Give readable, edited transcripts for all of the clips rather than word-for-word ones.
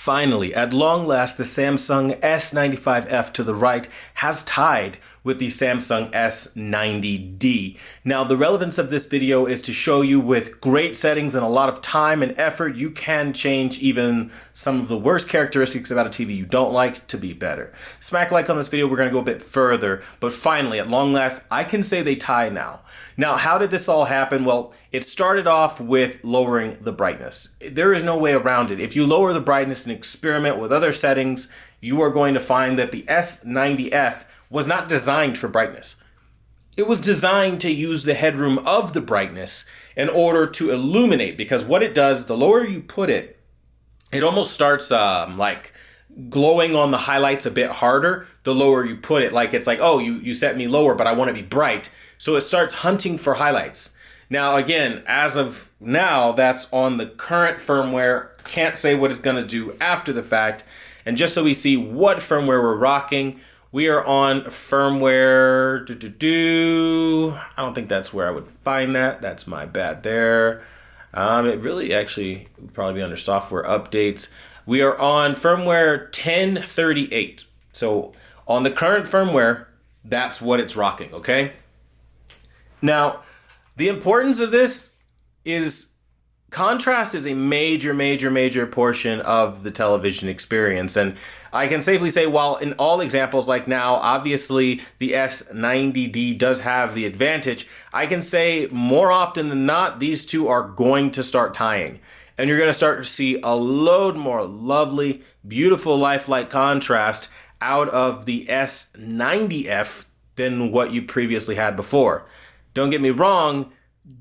Finally, at long last, the Samsung S95F to the right has tied with the Samsung S90D. Now, the relevance of this video is to show you with great settings and a lot of time and effort, you can change even some of the worst characteristics about a TV you don't like to be better. Smack like on this video, we're going to go a bit further, but finally, at long last, I can say they tie now. Now, how did this all happen? Well, it started off with lowering the brightness. There is no way around it. If you lower the brightness and experiment with other settings, you are going to find that the S90F was not designed for brightness. It was designed to use the headroom of the brightness in order to illuminate, because what it does, the lower you put it, it almost starts like glowing on the highlights a bit harder the lower you put it. Like it's like, oh, you set me lower, but I want to be bright. So it starts hunting for highlights. Now, again, as of now, that's on the current firmware. Can't say what it's going to do after the fact. And just so we see what firmware we're rocking, we are on firmware. I don't think that's where I would find that. That's my bad there. It really actually would probably be under software updates. We are on firmware 1038. So on the current firmware, that's what it's rocking, okay? Now, the importance of this is contrast is a major portion of the television experience. And I can safely say, while in all examples like now, obviously the S90D does have the advantage, I can say more often than not, these two are going to start tying. And you're going to start to see a load more lovely, beautiful, lifelike contrast out of the S90F than what you previously had before. Don't get me wrong,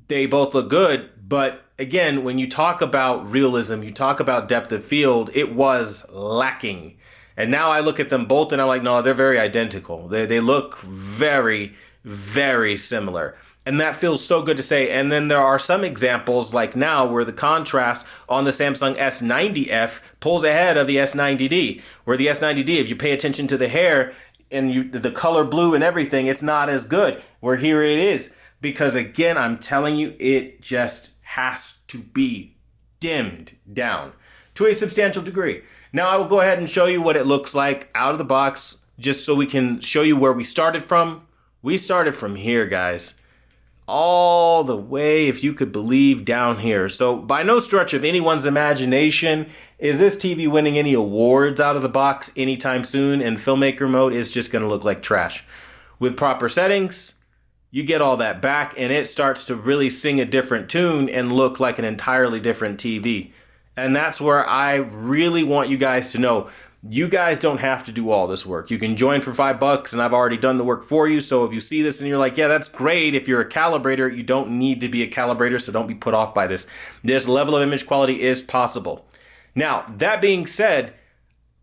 they both look good, but again, when you talk about realism, you talk about depth of field, it was lacking. And now I look at them both and I'm like, no, they're very identical. They look very similar. And that feels so good to say. And then there are some examples like now where the contrast on the Samsung S90F pulls ahead of the S90D, where the S90D, if you pay attention to the hair and the color blue and everything, it's not as good. Where here it is. Because again, I'm telling you, it just has to be dimmed down to a substantial degree. Now I will go ahead and show you what it looks like out of the box, just so we can show you where we started from. We started from here, guys, all the way, if you could believe, down here. So by no stretch of anyone's imagination is this TV winning any awards out of the box anytime soon, and filmmaker mode is just going to look like trash. With proper settings, you get all that back and it starts to really sing a different tune and look like an entirely different TV. And that's where I really want you guys to know, you guys don't have to do all this work. You can join for $5 and I've already done the work for you. So if you see this and you're like, yeah, that's great. If you're a calibrator, you don't need to be a calibrator, so don't be put off by this. This level of image quality is possible. Now, that being said,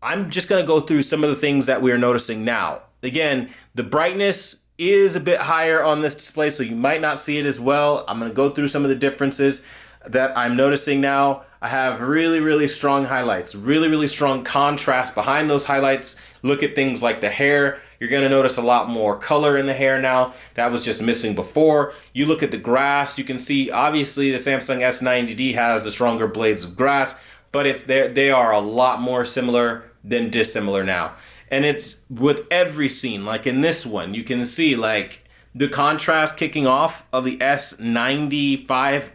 I'm just going to go through some of the things that we are noticing now. Again, the brightness is a bit higher on this display, so you might not see it as well. I'm going to go through some of the differences that I'm noticing now. I have really strong highlights, really strong contrast behind those highlights. Look at things like the hair. You're going to notice a lot more color in the hair now. That was just missing before. You look at the grass, you can see obviously the Samsung S90D has the stronger blades of grass, but they are a lot more similar than dissimilar now. And it's with every scene, like in this one, you can see like the contrast kicking off of the S95F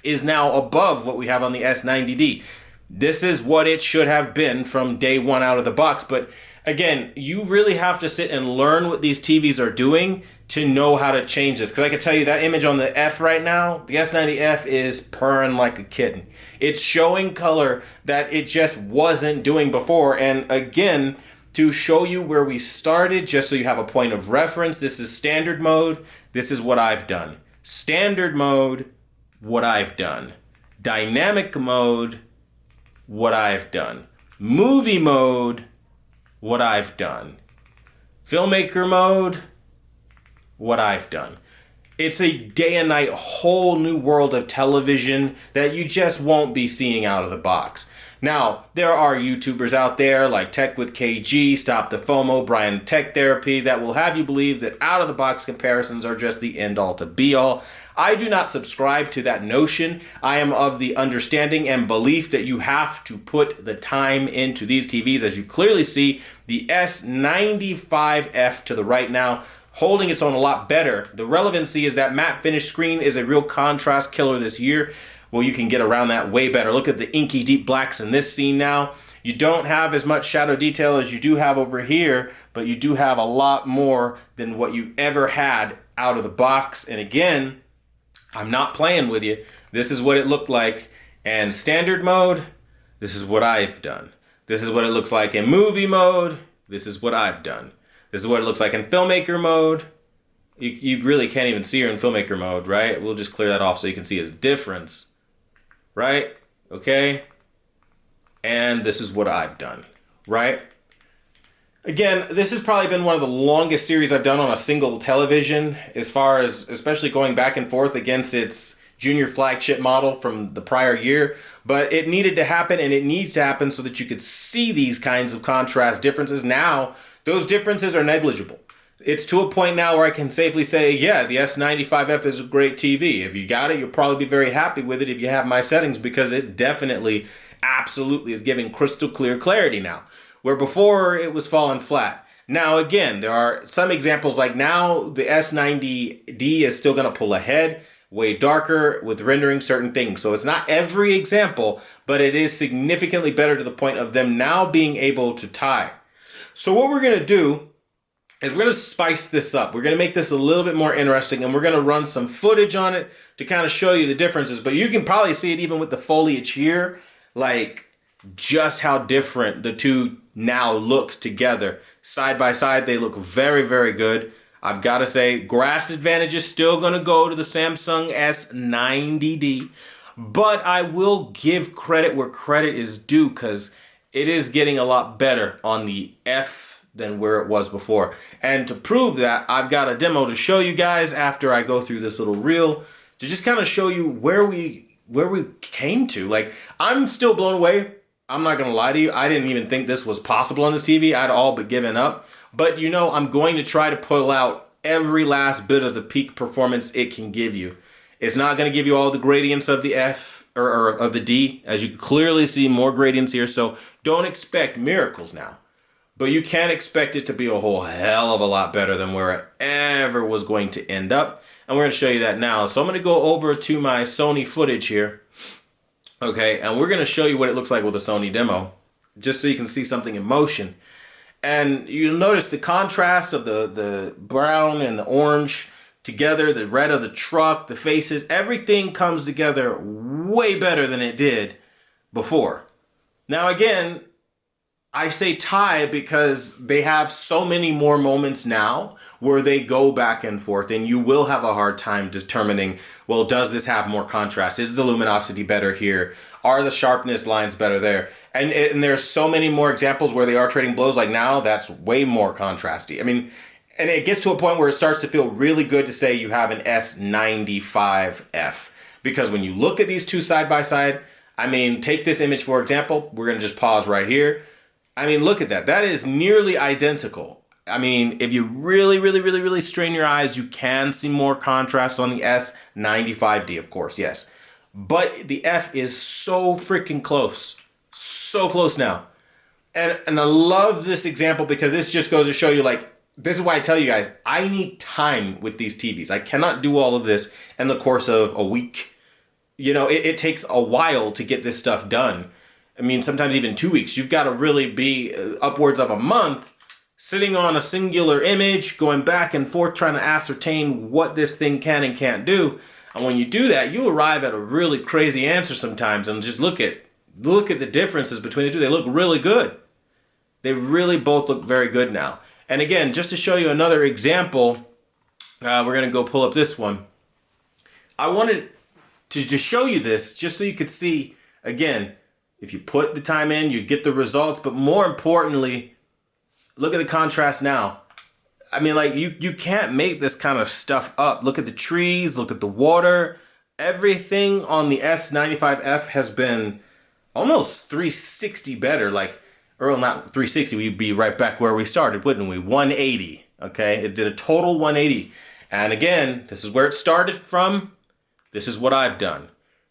is now above what we have on the S90D. This is what it should have been from day one out of the box. But again, you really have to sit and learn what these TVs are doing to know how to change this. Because I can tell you that image on the F right now, the S90F is purring like a kitten. It's showing color that it just wasn't doing before. And again, to show you where we started, just so you have a point of reference, this is standard mode. This is what I've done. Standard mode, what I've done. Dynamic mode, what I've done. Movie mode, what I've done. Filmmaker mode, what I've done. It's a day and night whole new world of television that you just won't be seeing out of the box. Now, there are YouTubers out there like Tech with KG, Stop the FOMO, Brian Tech Therapy that will have you believe that out of the box comparisons are just the end all to be all. I do not subscribe to that notion. I am of the understanding and belief that you have to put the time into these TVs. As you clearly see, the S95F to the right now, holding its own a lot better. The relevancy is that matte finish screen is a real contrast killer this year. Well, you can get around that way better. Look at the inky deep blacks in this scene now. You don't have as much shadow detail as you do have over here, but you do have a lot more than what you ever had out of the box. And again, I'm not playing with you. This is what it looked like. And standard mode, this is what I've done. This is what it looks like in movie mode. This is what I've done. This is what it looks like in filmmaker mode. You really can't even see her in filmmaker mode, right? We'll just clear that off so you can see the difference. Right? Okay? And this is what I've done. Right? Again, this has probably been one of the longest series I've done on a single television, as far as especially going back and forth against its junior flagship model from the prior year. But it needed to happen, and it needs to happen so that you could see these kinds of contrast differences. Now, those differences are negligible. It's to a point now where I can safely say, yeah, the S95F is a great TV. If you got it, you'll probably be very happy with it if you have my settings, because it definitely, absolutely is giving crystal clear clarity now, where before it was falling flat. Now, again, there are some examples like now the S90D is still going to pull ahead, way darker with rendering certain things. So it's not every example, but it is significantly better to the point of them now being able to tie. So what we're going to do is we're going to spice this up. We're going to make this a little bit more interesting, and we're going to run some footage on it to kind of show you the differences. But you can probably see it even with the foliage here, like just how different the two now look together. Side by side, they look very, very good. I've got to say, grass advantage is still going to go to the Samsung S90D, but I will give credit where credit is due, because it is getting a lot better on the F than where it was before. And to prove that, I've got a demo to show you guys after I go through this little reel to just kind of show you where we came to. Like, I'm still blown away. I'm not gonna lie to you. I didn't even think this was possible on this TV. I'd all but given up. But you know, I'm going to try to pull out every last bit of the peak performance it can give you. It's not going to give you all the gradients of the F or of the D, as you can clearly see more gradients here. So don't expect miracles now. But you can expect it to be a whole hell of a lot better than where it ever was going to end up. And we're going to show you that now. So I'm going to go over to my Sony footage here. Okay, and we're going to show you what it looks like with a Sony demo, just so you can see something in motion. And you'll notice the contrast of the brown and the orange together, the red of the truck, the faces, everything comes together way better than it did before. Now again, I say tie because they have so many more moments now where they go back and forth, and you will have a hard time determining, well, does this have more contrast? Is the luminosity better here? Are the sharpness lines better there? And there's so many more examples where they are trading blows. Like now, that's way more contrasty. I mean, and it gets to a point where it starts to feel really good to say you have an S95F. Because when you look at these two side by side, I mean, take this image for example. We're going to just pause right here. I mean, look at that. That is nearly identical. I mean, if you really strain your eyes, you can see more contrast on the S95D, of course, yes. But the F is so freaking close. So close now. And I love this example because this just goes to show you, like, this is why I tell you guys, I need time with these TVs. I cannot do all of this in the course of a week. You know, it takes a while to get this stuff done. I mean, sometimes even 2 weeks. You've got to really be upwards of a month sitting on a singular image, going back and forth, trying to ascertain what this thing can and can't do. And when you do that, you arrive at a really crazy answer sometimes. And just look at the differences between the two. They look really good. They really both look very good now. And again, just to show you another example, we're going to go pull up this one. I wanted to just show you this just so you could see, again, if you put the time in, you get the results. But more importantly, look at the contrast now. I mean, like, you can't make this kind of stuff up. Look at the trees, look at the water. Everything on the S95F has been almost 360 better. Like, or not 360, we'd be right back where we started, wouldn't we? 180, okay? It did a total 180. And again, this is where it started from. This is what I've done.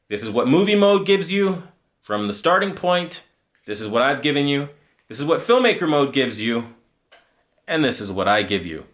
This is what movie mode gives you from the starting point. This is what I've given you. This is what filmmaker mode gives you. And this is what I give you.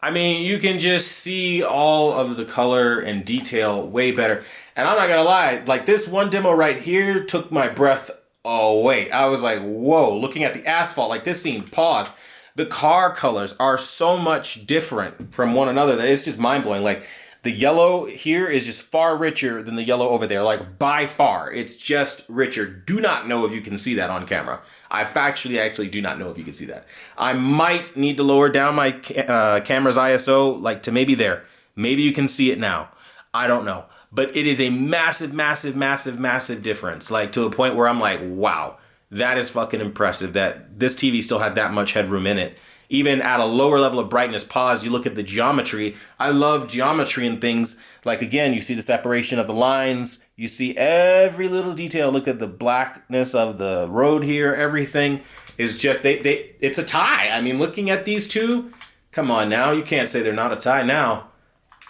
I mean, you can just see all of the color and detail way better. And I'm not gonna lie, like this one demo right here took my breath away. I was like, whoa, looking at the asphalt, like this scene, pause. The car colors are so much different from one another that it's just mind blowing. Like the yellow here is just far richer than the yellow over there, like by far. It's just richer. Do not know if you can see that on camera. I factually actually do not know if you can see that. I might need to lower down my camera's ISO like to maybe there. Maybe you can see it now. I don't know. But it is a massive, massive, massive, massive difference. Like to a point where I'm like, wow, that is fucking impressive that this TV still had that much headroom in it. Even at a lower level of brightness, pause, you look at the geometry. I love geometry and things. Like, again, you see the separation of the lines. You see every little detail. Look at the blackness of the road here. Everything is just, it's a tie. I mean, looking at these two, come on now. You can't say they're not a tie now.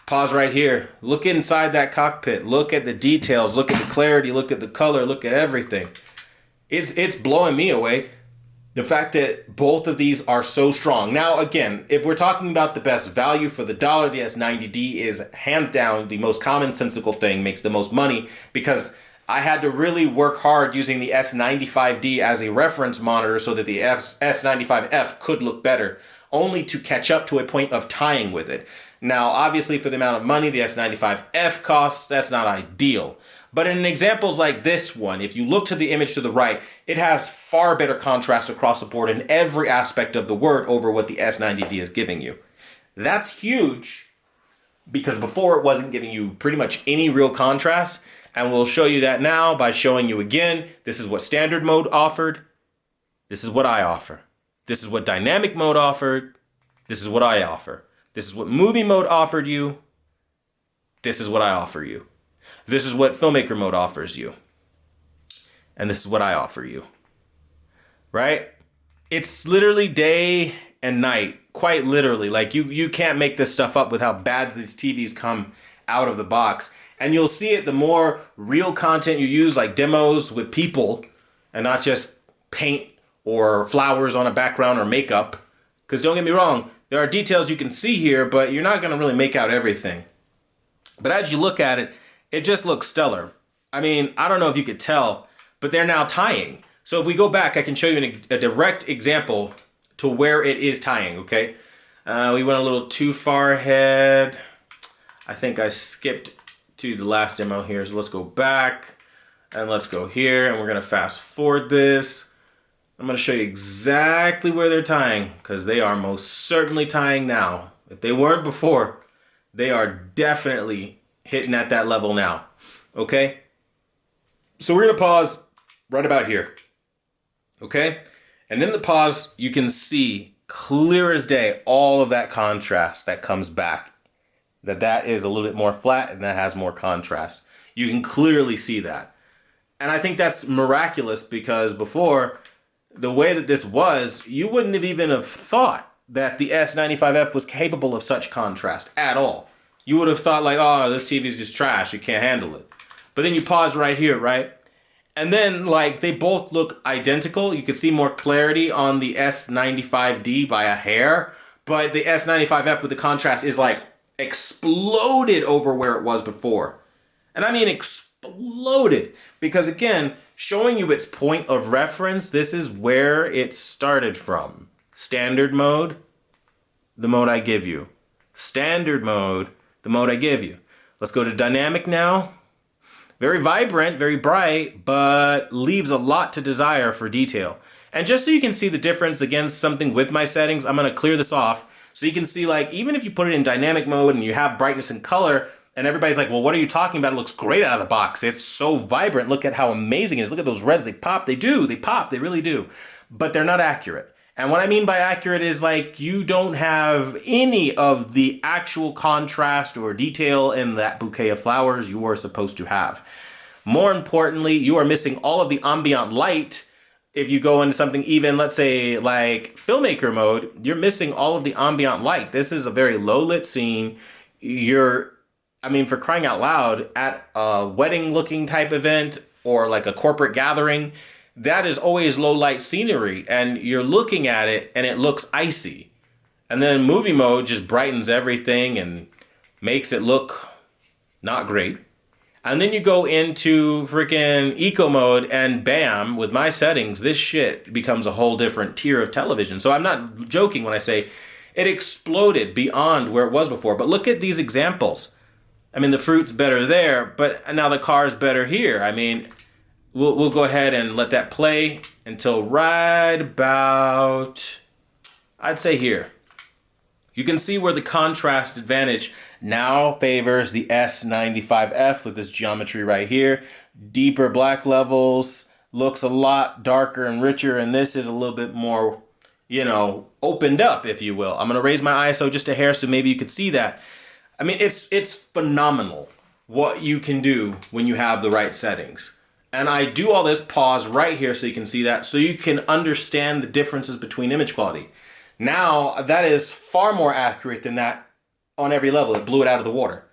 Pause right here. Look inside that cockpit. Look at the details. Look at the clarity. Look at the color. Look at everything. It's blowing me away. The fact that both of these are so strong. Now, again, if we're talking about the best value for the dollar, the S90D is hands down the most commonsensical thing, makes the most money, because I had to really work hard using the S95D as a reference monitor so that the S95F could look better, only to catch up to a point of tying with it. Now, obviously, for the amount of money the S95F costs, that's not ideal. But in examples like this one, if you look to the image to the right, it has far better contrast across the board in every aspect of the word over what the S90D is giving you. That's huge because before it wasn't giving you pretty much any real contrast. And we'll show you that now by showing you again, this is what standard mode offered. This is what I offer. This is what dynamic mode offered. This is what I offer. This is what movie mode offered you. This is what I offer you. This is what filmmaker mode offers you. And this is what I offer you. Right? It's literally day and night. Quite literally. Like you can't make this stuff up with how bad these TVs come out of the box. And you'll see it the more real content you use, like demos with people, and not just paint or flowers on a background or makeup. Because don't get me wrong, there are details you can see here, but you're not going to really make out everything. But as you look at it, it just looks stellar. I mean, I don't know if you could tell, but they're now tying. So if we go back, I can show you a direct example to where it is tying, okay? We went a little too far ahead. I think I skipped to the last demo here. So let's go back and let's go here, and we're going to fast forward this. I'm going to show you exactly where they're tying, because they are most certainly tying now. If they weren't before, they are definitely hitting at that level now. Okay? So we're going to pause right about here. Okay? And in the pause, you can see clear as day all of that contrast that comes back. That is a little bit more flat and that has more contrast. You can clearly see that. And I think that's miraculous, because before, the way that this was, you wouldn't have even have thought that the S95F was capable of such contrast at all. You would have thought like, oh, this TV is just trash. You can't handle it. But then you pause right here, right? And then like they both look identical. You can see more clarity on the S95D by a hair. But the S95F with the contrast is like exploded over where it was before. And I mean exploded. Because again, showing you its point of reference, this is where it started from. Standard mode, the mode I give you. Standard mode, the mode I give you. Let's go to dynamic now. Very vibrant, very bright, but leaves a lot to desire for detail. And just so you can see the difference against something with my settings, I'm going to clear this off. So you can see, like, even if you put it in dynamic mode and you have brightness and color, and everybody's like, well, what are you talking about? It looks great out of the box. It's so vibrant. Look at how amazing it is. Look at those reds. They pop. They do. They pop. They really do. But they're not accurate. And what I mean by accurate is like you don't have any of the actual contrast or detail in that bouquet of flowers you were supposed to have. More importantly, you are missing all of the ambient light. If you go into something even, let's say, like filmmaker mode, you're missing all of the ambient light. This is a very low lit scene. For crying out loud, at a wedding looking type event or like a corporate gathering, that is always low light scenery, and you're looking at it and it looks icy. And then movie mode just brightens everything and makes it look not great. And then you go into freaking eco mode and bam, with my settings, this shit becomes a whole different tier of television. So I'm not joking when I say it exploded beyond where it was before. But look at these examples. I mean, the fruit's better there, but now the car's better here. I mean, we'll go ahead and let that play until right about, I'd say here. You can see where the contrast advantage now favors the S95F with this geometry right here. Deeper black levels, looks a lot darker and richer, and this is a little bit more, opened up, if you will. I'm going to raise my ISO just a hair so maybe you could see that. I mean, it's phenomenal what you can do when you have the right settings. And I do all this pause right here so you can see that, so you can understand the differences between image quality. Now, that is far more accurate than that on every level. It blew it out of the water.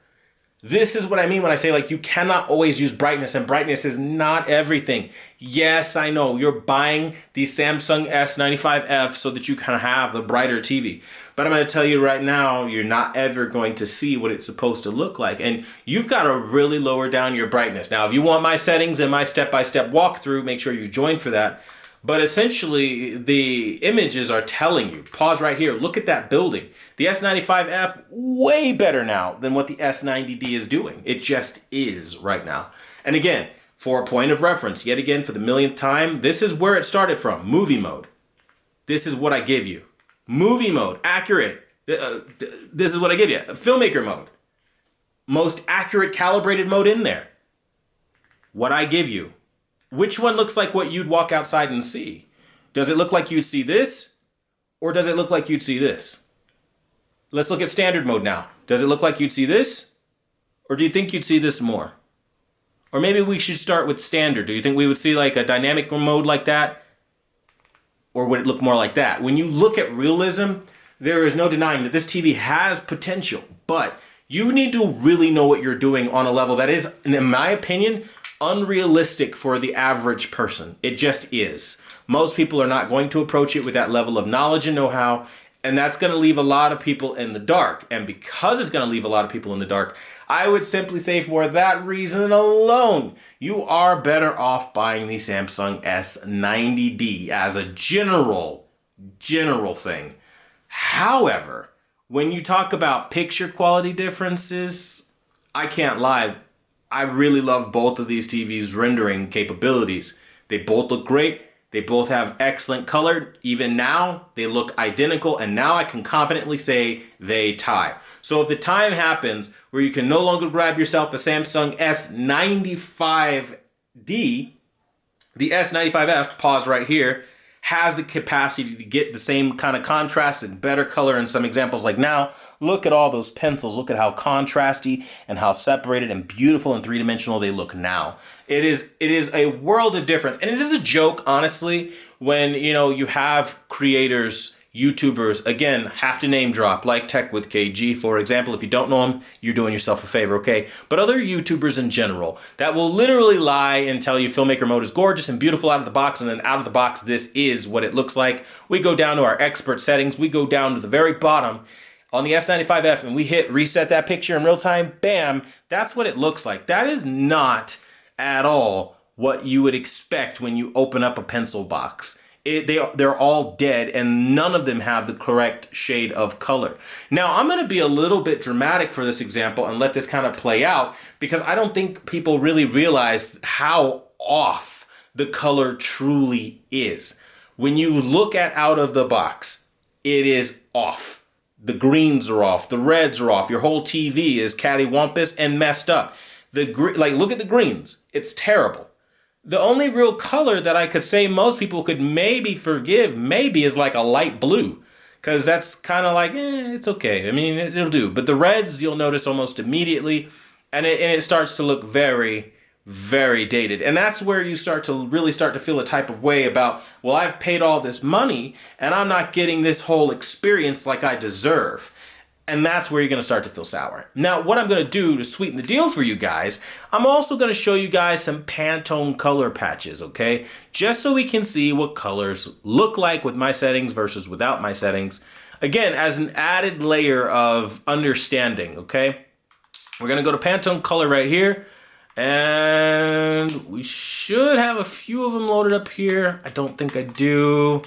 This is what I mean when I say, like, you cannot always use brightness, and brightness is not everything. Yes, I know you're buying the Samsung S95F so that you can have the brighter TV. But I'm going to tell you right now, you're not ever going to see what it's supposed to look like. And you've got to really lower down your brightness. Now, if you want my settings and my step-by-step walkthrough, make sure you join for that. But essentially, the images are telling you. Pause right here. Look at that building. The S95F, way better now than what the S90D is doing. It just is right now. And again, for a point of reference, yet again, for the millionth time, this is where it started from. Movie mode. This is what I give you. Movie mode, accurate. This is what I give you. Filmmaker mode. Most accurate calibrated mode in there. What I give you. Which one looks like what you'd walk outside and see? Does it look like you'd see this? Or does it look like you'd see this? Let's look at standard mode now. Does it look like you'd see this? Or do you think you'd see this more? Or maybe we should start with standard. Do you think we would see like a dynamic mode like that? Or would it look more like that? When you look at realism, there is no denying that this TV has potential. But you need to really know what you're doing on a level that is, in my opinion, unrealistic for the average person. It just is. Most people are not going to approach it with that level of knowledge and know-how, and that's going to leave a lot of people in the dark. And because it's going to leave a lot of people in the dark, I would simply say for that reason alone, you are better off buying the Samsung S90D as a general thing. However, when you talk about picture quality differences, I can't lie. I really love both of these TVs' rendering capabilities. They both look great. They both have excellent color. Even now, they look identical. And now I can confidently say they tie. So if the time happens where you can no longer grab yourself a Samsung S95D, the S95F, pause right here, has the capacity to get the same kind of contrast and better color in some examples like now. Look at all those pencils. Look at how contrasty and how separated and beautiful and three-dimensional they look now. It is a world of difference. And it is a joke, honestly, when you have creators, YouTubers, again, have to name drop, like Tech with KG, for example. If you don't know him, you're doing yourself a favor, okay? But other YouTubers in general that will literally lie and tell you filmmaker mode is gorgeous and beautiful out of the box, and then out of the box, this is what it looks like. We go down to our expert settings. We go down to the very bottom on the S95F, and we hit reset that picture in real time. Bam, that's what it looks like. That is not at all what you would expect when you open up a pencil box. They're all dead, and none of them have the correct shade of color. Now, I'm going to be a little bit dramatic for this example and let this kind of play out, because I don't think people really realize how off the color truly is. When you look at out of the box, it is off. The greens are off. The reds are off. Your whole TV is cattywampus and messed up. Look at the greens. It's terrible. The only real color that I could say most people could maybe forgive, maybe, is like a light blue. Because that's kind of like, it's okay. I mean, it'll do. But the reds, you'll notice almost immediately. And it starts to look very, very dated. And that's where you start to feel a type of way about, well, I've paid all this money and I'm not getting this whole experience like I deserve. And that's where you're going to start to feel sour. Now, what I'm going to do to sweeten the deal for you guys, I'm also going to show you guys some Pantone color patches, okay? Just so we can see what colors look like with my settings versus without my settings. Again, as an added layer of understanding, okay? We're going to go to Pantone color right here. And we should have a few of them loaded up here. I don't think I do.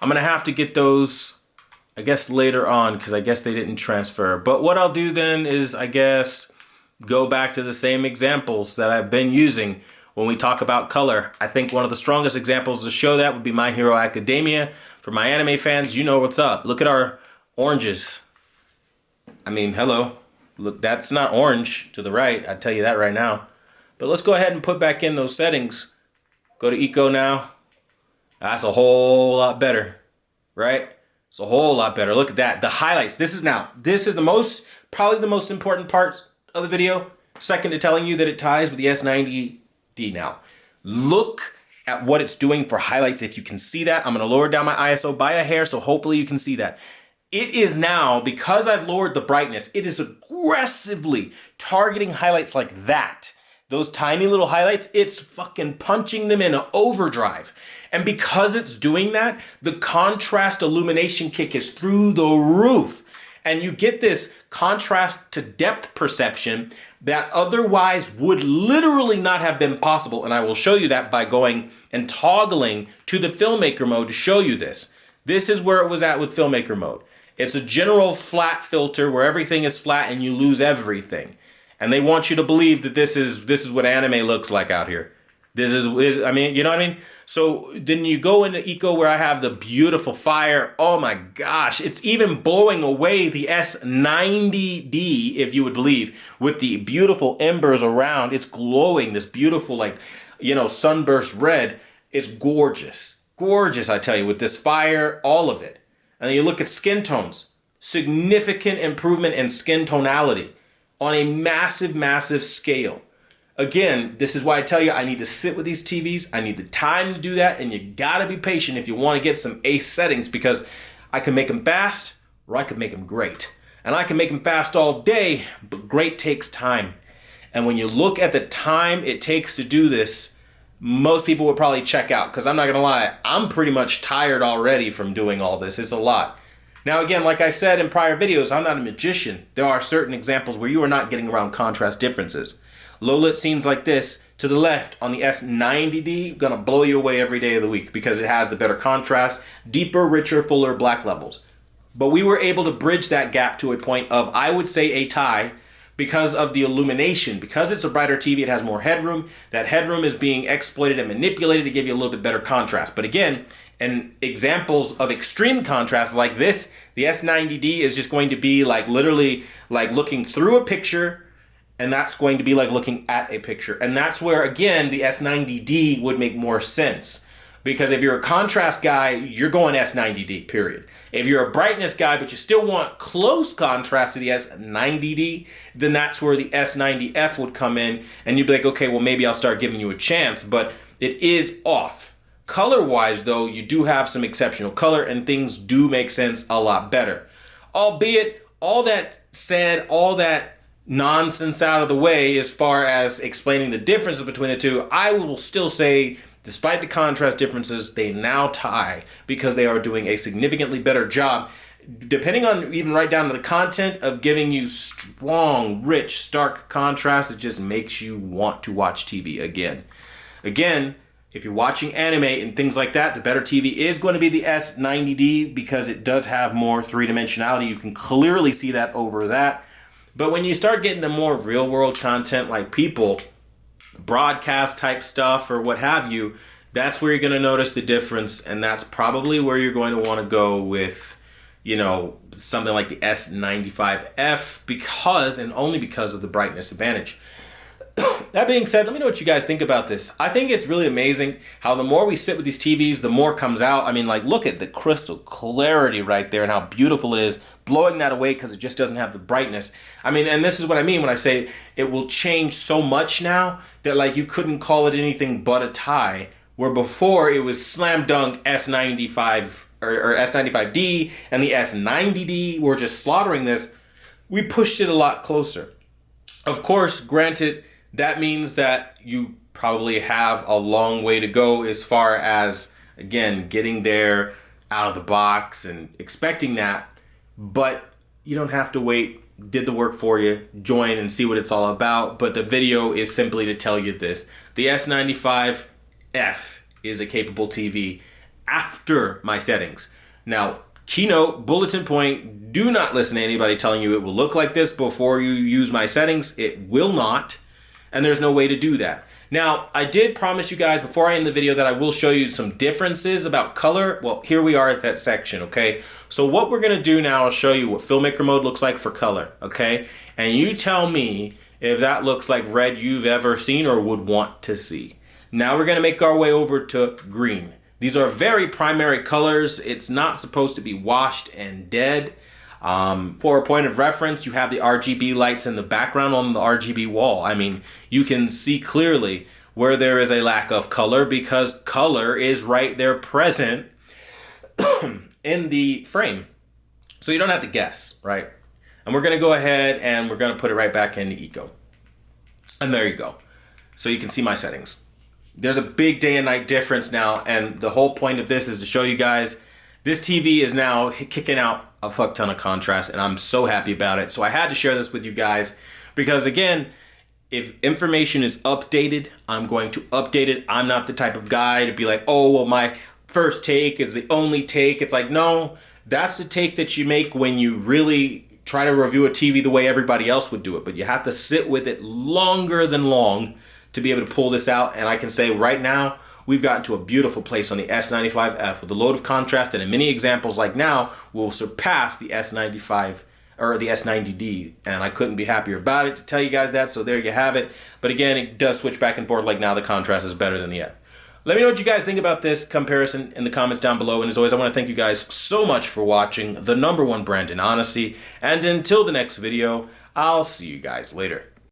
I'm going to have to get those, I guess, later on, because I guess they didn't transfer. But what I'll do then is, I guess, go back to the same examples that I've been using when we talk about color. I think one of the strongest examples to show that would be My Hero Academia. For my anime fans, you know what's up. Look at our oranges. I mean, hello. Look, that's not orange to the right. I'll tell you that right now. But let's go ahead and put back in those settings. Go to Eco now. That's a whole lot better, right? It's a whole lot better. Look at that. The highlights. This is probably the most important part of the video. Second to telling you that it ties with the S90D now. Look at what it's doing for highlights. If you can see that, I'm going to lower down my ISO by a hair, so hopefully you can see that. It is now, because I've lowered the brightness, it is aggressively targeting highlights like that. Those tiny little highlights, it's fucking punching them in overdrive. And because it's doing that, the contrast illumination kick is through the roof. And you get this contrast to depth perception that otherwise would literally not have been possible. And I will show you that by going and toggling to the filmmaker mode to show you this. This is where it was at with filmmaker mode. It's a general flat filter where everything is flat and you lose everything. And they want you to believe that this is what anime looks like out here. This is, I mean, you know what I mean? So then you go into Eco where I have the beautiful fire. Oh my gosh, it's even blowing away the S90D, if you would believe, with the beautiful embers around. It's glowing, this beautiful, like, you know, sunburst red. It's gorgeous. Gorgeous, I tell you, with this fire, all of it. And then you look at skin tones. Significant improvement in skin tonality on a massive, massive scale. Again, this is why I tell you I need to sit with these TVs. I need the time to do that, and you gotta be patient if you want to get some ace settings, because I can make them fast or I can make them great. And I can make them fast all day, but great takes time. And when you look at the time it takes to do this, most people would probably check out, because I'm not gonna lie, I'm pretty much tired already from doing all this. It's a lot. Now again, like I said in prior videos, I'm not a magician. There are certain examples where you are not getting around contrast differences. Low lit scenes like this to the left on the S90D gonna blow you away every day of the week because it has the better contrast, deeper, richer, fuller black levels. But we were able to bridge that gap to a point of, I would say, a tie because of the illumination. Because it's a brighter TV, it has more headroom. That headroom is being exploited and manipulated to give you a little bit better contrast. But again, and examples of extreme contrast like this, the S90D is just going to be like literally like looking through a picture, and that's going to be like looking at a picture. And that's where, again, the S90D would make more sense. Because if you're a contrast guy, you're going S90D, period. If you're a brightness guy, but you still want close contrast to the S90D, then that's where the S90F would come in, and you'd be like, okay, well, maybe I'll start giving you a chance, but it is off. Color-wise, though, you do have some exceptional color, and things do make sense a lot better. Albeit, all that said, all that nonsense out of the way as far as explaining the differences between the two, I will still say, despite the contrast differences, they now tie because they are doing a significantly better job, depending on even right down to the content, of giving you strong, rich, stark contrast that just makes you want to watch TV again. Again, if you're watching anime and things like that, the better TV is going to be the S90D because it does have more three-dimensionality. You can clearly see that over that. But when you start getting to more real-world content like people, broadcast type stuff or what have you, that's where you're going to notice the difference, and that's probably where you're going to want to go with, you know, something like the S95F because, and only because of the brightness advantage. That being said, let me know what you guys think about this. I think it's really amazing how the more we sit with these TVs, the more comes out. I mean, like, look at the crystal clarity right there and how beautiful it is, blowing that away because it just doesn't have the brightness. I mean, and this is what I mean when I say it will change so much now that, like, you couldn't call it anything but a tie, where before it was slam dunk S95 or S95D and the S90D were just slaughtering this. We pushed it a lot closer. Of course, granted, that means that you probably have a long way to go as far as, again, getting there out of the box and expecting that. But you don't have to wait. Did the work for you. Join and see what it's all about. But the video is simply to tell you this. The S95F is a capable TV after my settings. Now, keynote, bulletin point, do not listen to anybody telling you it will look like this before you use my settings. It will not. And there's no way to do that. Now, I did promise you guys before I end the video that I will show you some differences about color. Well, here we are at that section, okay? So what we're gonna do now is show you what filmmaker mode looks like for color, okay? And you tell me if that looks like red you've ever seen or would want to see. Now we're gonna make our way over to green. These are very primary colors. It's not supposed to be washed and dead. For a point of reference, you have the RGB lights in the background on the RGB wall. I mean, you can see clearly where there is a lack of color because color is right there present in the frame. So you don't have to guess, right? And we're gonna go ahead and we're gonna put it right back into Eco. And there you go. So you can see my settings. There's a big day and night difference now, and the whole point of this is to show you guys this TV is now kicking out a fuck ton of contrast, and I'm so happy about it. So I had to share this with you guys because, again, if information is updated, I'm going to update it. I'm not the type of guy to be like, oh, well, my first take is the only take. It's like, no, that's the take that you make when you really try to review a TV the way everybody else would do it. But you have to sit with it longer than long to be able to pull this out. And I can say right now, we've gotten to a beautiful place on the S95F with a load of contrast, and in many examples like now, will surpass the S95 or the S90D, and I couldn't be happier about it to tell you guys that, so there you have it. But again, it does switch back and forth, like now the contrast is better than the F. Let me know what you guys think about this comparison in the comments down below, and as always, I want to thank you guys so much for watching the #1 brand in honesty, and until the next video, I'll see you guys later.